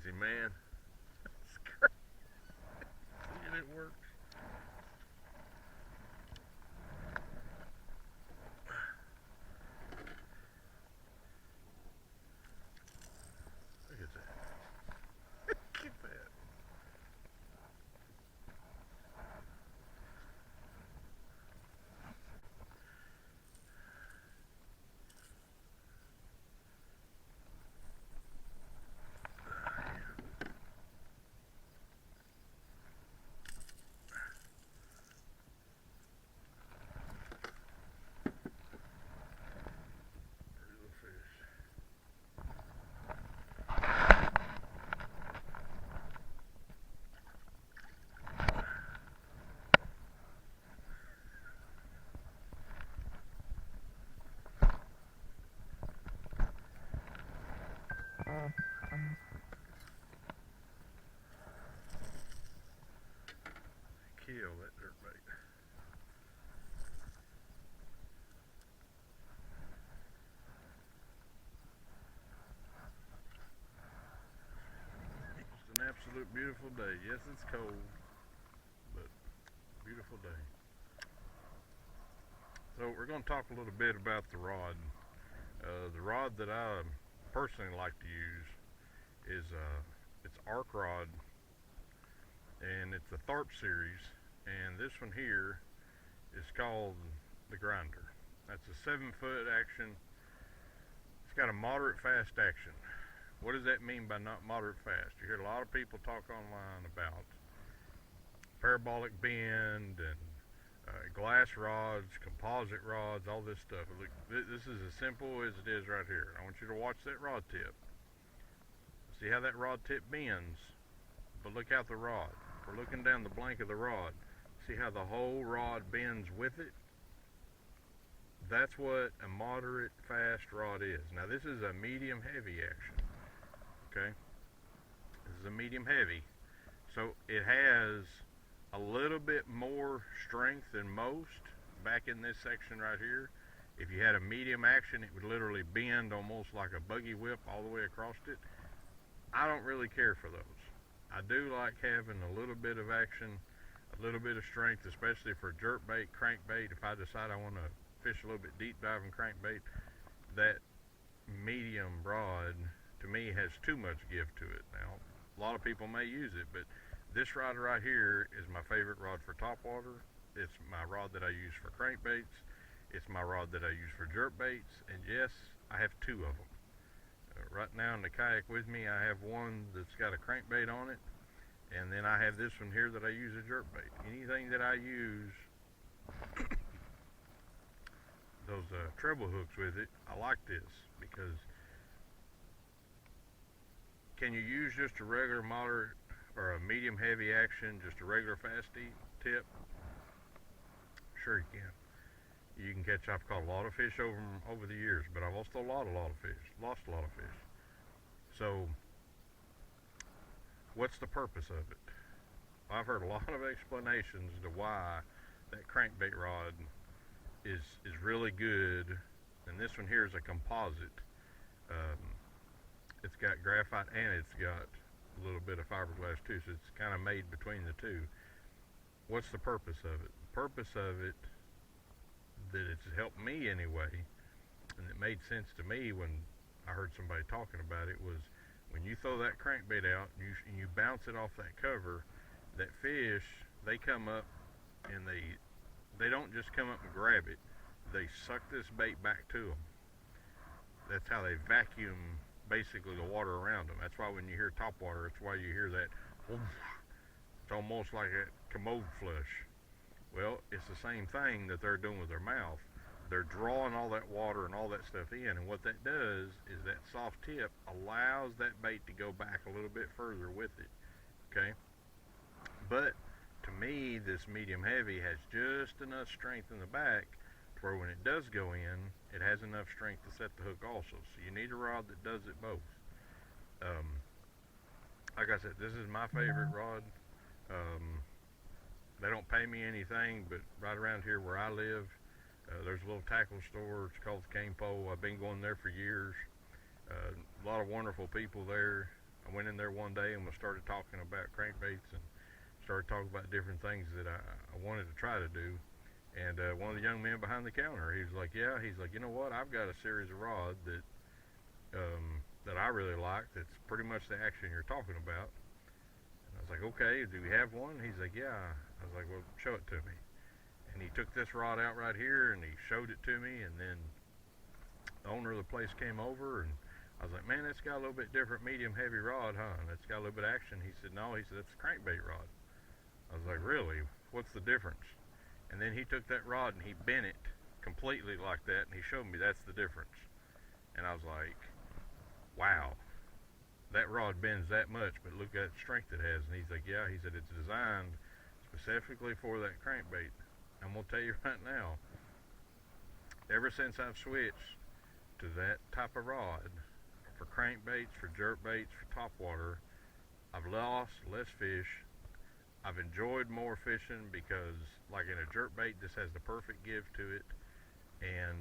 crazy, man. It's crazy. And it works. Look at that. Look at that. Pretty little fish. Kill that dirt bait. It's an absolute beautiful day. Yes, it's cold, but beautiful day. So we're going to talk a little bit about the rod. The rod that I personally like to use is it's arc rod, and it's the Tharp series. And this one here is called the Grinder. That's a 7 foot action. It's got a moderate fast action. What does that mean by not moderate fast? You hear a lot of people talk online about parabolic bend and glass rods, composite rods, all this stuff. Look, this is as simple as it is right here. I want you to watch that rod tip. See how that rod tip bends, but look out the rod. We're looking down the blank of the rod. See how the whole rod bends with it? That's what a moderate fast rod is. Now this is a medium heavy action. Okay? This is a medium heavy. So it has a little bit more strength than most back in this section right here. If you had a medium action, it would literally bend almost like a buggy whip all the way across it. I don't really care for those. I do like having a little bit of action, a little bit of strength, especially for jerkbait, crankbait. If I decide I want to fish a little bit deep diving crankbait, that medium rod to me has too much give to it. Now, a lot of people may use it, but this rod right here is my favorite rod for topwater. It's my rod that I use for crankbaits. It's my rod that I use for jerkbaits. And yes, I have two of them. Right now in the kayak with me, I have one that's got a crankbait on it, and then I have this one here that I use a jerkbait. Anything that I use those treble hooks with it, I like this because can you use just a regular moderate or a medium heavy action, just a regular fast tip? Sure you can. You can catch. I've caught a lot of fish over the years, but I've also lost a lot of fish. So, what's the purpose of it? I've heard a lot of explanations to why that crankbait rod is really good, and this one here is a composite. Um, it's got graphite and it's got a little bit of fiberglass too, so it's kind of made between the two. What's the purpose of it? The purpose of it, that it's helped me anyway, and it made sense to me when I heard somebody talking about it, was when you throw that crankbait out and you bounce it off that cover, that fish, they come up and they don't just come up and grab it, they suck this bait back to them. That's how they vacuum basically the water around them. That's why when you hear topwater, it's why you hear that. It's almost like a commode flush. Well, it's the same thing that they're doing with their mouth. They're drawing all that water and all that stuff in, and what that does is that soft tip allows that bait to go back a little bit further with it. Okay? But to me, this medium heavy has just enough strength in the back to where when it does go in, it has enough strength to set the hook also. So you need a rod that does it both. Like I said, this is my favorite rod. They don't pay me anything, but right around here where I live, there's a little tackle store. It's called the Cane Pole. I've been going there for years. A lot of wonderful people there. I went in there one day and we started talking about crankbaits and started talking about different things that I wanted to try to do. And one of the young men behind the counter, he was like, "Yeah," he's like, "You know what? I've got a series of rod that I really like. That's pretty much the action you're talking about." And I was like, "Okay, do we have one?" He's like, "Yeah." I was like, "Well, show it to me." And he took this rod out right here and he showed it to me. And then the owner of the place came over and I was like, "Man, it's got a little bit different medium heavy rod, huh? And it's got a little bit of action." He said, "No," he said, "That's a crankbait rod." I was like, "Really? What's the difference?" And then he took that rod and he bent it completely like that and he showed me that's the difference. And I was like, "Wow, that rod bends that much, but look at the strength it has." And he's like, "Yeah," he said, "It's designed specifically for that crankbait." I'm gonna tell you right now, ever since I've switched to that type of rod for crankbaits, for jerkbaits, for topwater, I've lost less fish. I've enjoyed more fishing because, like in a jerkbait, this has the perfect give to it, and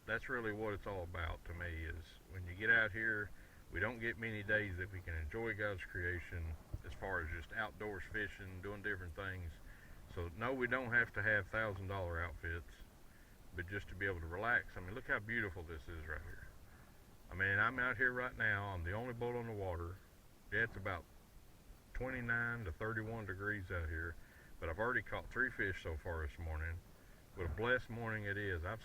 that's really what it's all about to me. Is when you get out here, we don't get many days that we can enjoy God's creation as far as just outdoors fishing, doing different things. So no, we don't have to have $1,000 outfits, but just to be able to relax. I mean, look how beautiful this is right here. I mean, I'm out here right now. I'm the only boat on the water. Yeah, it's about 29 to 31 degrees out here, but I've already caught 3 fish so far this morning. What a blessed morning it is. I've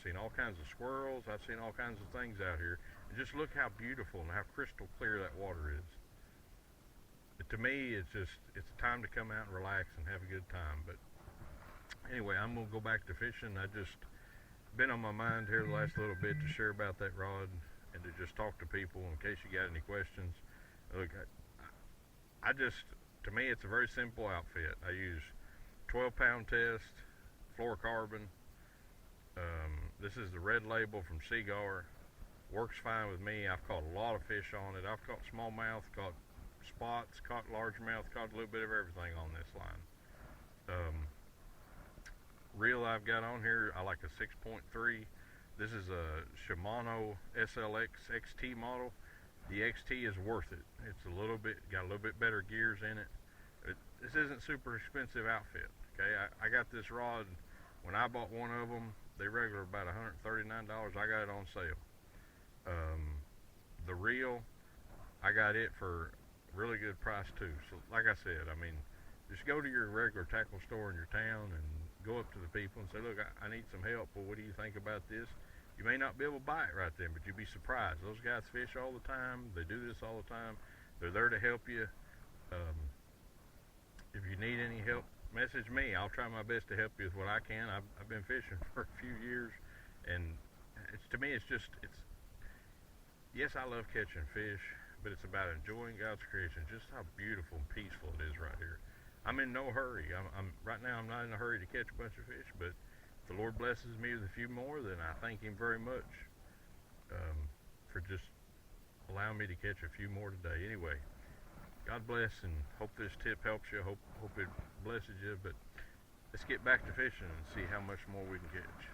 seen all kinds of squirrels. I've seen all kinds of things out here. And just look how beautiful and how crystal clear that water is. But to me, it's time to come out and relax and have a good time. But anyway, I'm going to go back to fishing. I just been on my mind here the last little bit to share about that rod and to just talk to people in case you got any questions. Look, to me, it's a very simple outfit. I use 12-pound test, fluorocarbon. This is the red label from Seagar. Works fine with me. I've caught a lot of fish on it. I've caught smallmouth, caught spots, caught largemouth, caught a little bit of everything on this line. Reel I've got on here, I like a 6.3. This is a Shimano SLX XT model. The XT is worth it. It's got a little bit better gears in it. This isn't super expensive outfit. Okay, I got this rod when I bought one of them. They regular about $139. I got it on sale. The reel, I got it for a really good price too. So like I said, I mean, just go to your regular tackle store in your town and go up to the people and say, "Look, I need some help. Well, what do you think about this?" You may not be able to buy it right then, but you'd be surprised. Those guys fish all the time. They do this all the time. They're there to help you. Um, if you need any help, message me. I'll try my best to help you with what I can. I've been fishing for a few years, and to me, yes, I love catching fish, but it's about enjoying God's creation, just how beautiful and peaceful it is right here. I'm in no hurry. Right now, I'm not in a hurry to catch a bunch of fish, but if the Lord blesses me with a few more, then I thank Him very much for just allowing me to catch a few more today. Anyway, God bless, and hope this tip helps you. Hope it blesses you. But let's get back to fishing and see how much more we can catch.